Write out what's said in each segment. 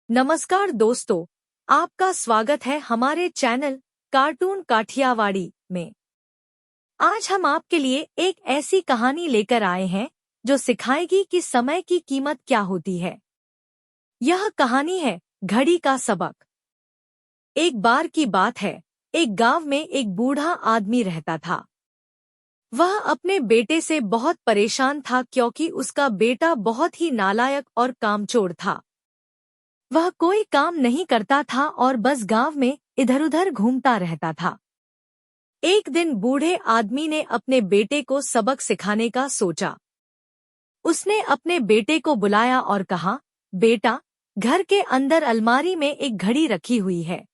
नमस्कार दोस्तों, आपका स्वागत है हमारे चैनल कार्टून काठियावाड़ी में। आज हम आपके लिए एक ऐसी कहानी लेकर आए हैं जो सिखाएगी कि समय की कीमत क्या होती है। यह कहानी है घड़ी का सबक। एक बार की बात है, एक गांव में एक बूढ़ा आदमी रहता था। वह अपने बेटे से बहुत परेशान था क्योंकि उसका बेटा बहुत ही नालायक और कामचोर था। वह कोई काम नहीं करता था और बस गांव में इधर-उधर घूमता रहता था। एक दिन बूढ़े आदमी ने अपने बेटे को सबक सिखाने का सोचा। उसने अपने बेटे को बुलाया और कहा, बेटा, घर के अंदर अलमारी में एक घड़ी रखी हुई है,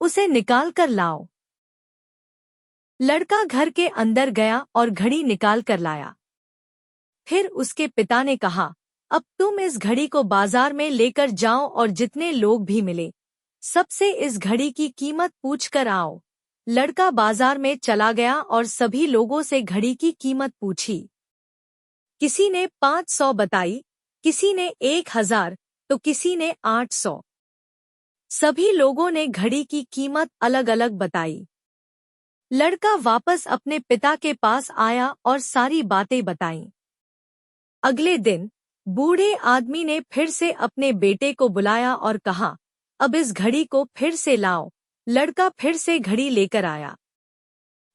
उसे निकाल कर लाओ। लड़का घर के अंदर गया और घड़ी निकाल कर लाया। फिर उसके पिता ने कहा, अब तुम इस घड़ी को बाजार में लेकर जाओ और जितने लोग भी मिले, सबसे इस घड़ी की कीमत पूछ कर आओ। लड़का बाजार में चला गया और सभी लोगों से घड़ी की कीमत पूछी। किसी ने 500 बताई, किसी ने 1000, तो किसी ने 800। सभी लोगों ने घड़ी की कीमत अलग अलग बताई। लड़का वापस अपने पिता के पास आया और सारी बातें बताईं। अगले दिन बूढ़े आदमी ने फिर से अपने बेटे को बुलाया और कहा, अब इस घड़ी को फिर से लाओ। लड़का फिर से घड़ी लेकर आया।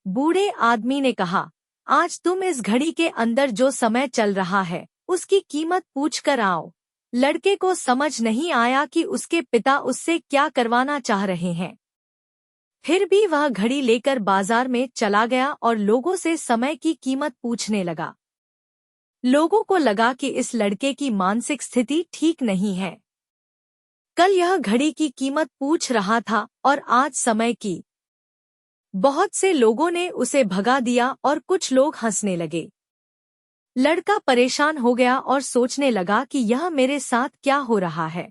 बूढ़े आदमी ने कहा, आज तुम इस घड़ी के अंदर जो समय चल रहा है, उसकी कीमत पूछ कर आओ। लड़के को समझ नहीं आया कि उसके पिता उससे क्या करवाना चाह रहे हैं। फिर भी वह घड़ी लेकर बाजार में चला गया और लोगों से समय की कीमत पूछने लगा। लोगों को लगा कि इस लड़के की मानसिक स्थिति ठीक नहीं है। कल यह घड़ी की कीमत पूछ रहा था और आज समय की। बहुत से लोगों ने उसे भगा दिया और कुछ लोग हंसने लगे। लड़का परेशान हो गया और सोचने लगा कि यह मेरे साथ क्या हो रहा है।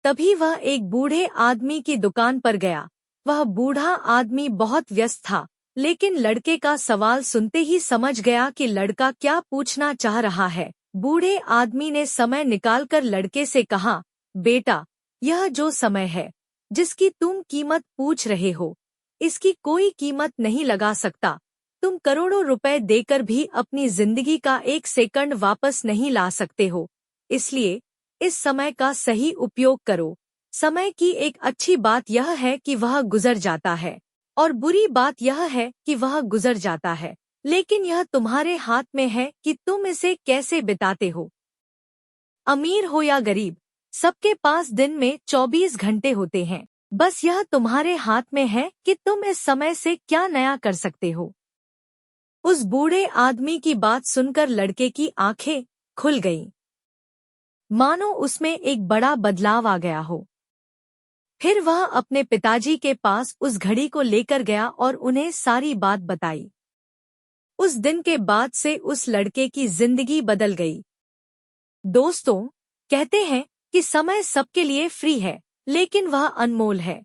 तभी वह एक बूढ़े आदमी की दुकान पर गया। वह बूढ़ा आदमी बहुत व्यस्त था, लेकिन लड़के का सवाल सुनते ही समझ गया कि लड़का क्या पूछना चाह रहा है। बूढ़े आदमी ने समय निकालकर लड़के से कहा, बेटा, यह जो समय है, जिसकी तुम कीमत पूछ रहे हो, इसकी कोई कीमत नहीं लगा सकता। तुम करोड़ों रुपए देकर भी अपनी जिंदगी का एक सेकंड वापस नहीं ला सकते हो। इसलिए इस समय का सही उपयोग करो। समय की एक अच्छी बात यह है कि वह गुजर जाता है, और बुरी बात यह है कि वह गुजर जाता है, लेकिन यह तुम्हारे हाथ में है कि तुम इसे कैसे बिताते हो। अमीर हो या गरीब, सबके पास दिन में 24 घंटे होते हैं। बस यह तुम्हारे हाथ में है कि तुम इस समय से क्या नया कर सकते हो। उस बूढ़े आदमी की बात सुनकर लड़के की आंखें खुल गईं, मानो उसमें एक बड़ा बदलाव आ गया हो। फिर वह अपने पिताजी के पास उस घड़ी को लेकर गया और उन्हें सारी बात बताई। उस दिन के बाद से उस लड़के की जिंदगी बदल गई। दोस्तों, कहते हैं कि समय सबके लिए फ्री है, लेकिन वह अनमोल है।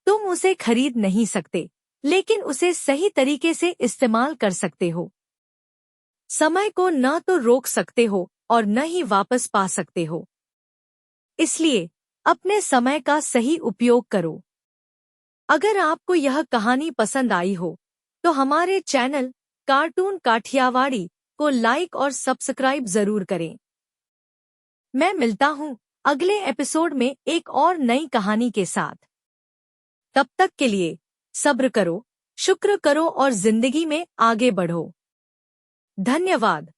तुम उसे खरीद नहीं सकते, लेकिन उसे सही तरीके से इस्तेमाल कर सकते हो। समय को न तो रोक सकते हो और न ही वापस पा सकते हो। इसलिए अपने समय का सही उपयोग करो। अगर आपको यह कहानी पसंद आई हो, तो हमारे चैनल कार्टून काठियावाड़ी को लाइक और सब्सक्राइब जरूर करें। मैं मिलता हूँ अगले एपिसोड में एक और नई कहानी के साथ। तब तक के लिए सब्र करो, शुक्र करो और जिंदगी में आगे बढ़ो। धन्यवाद।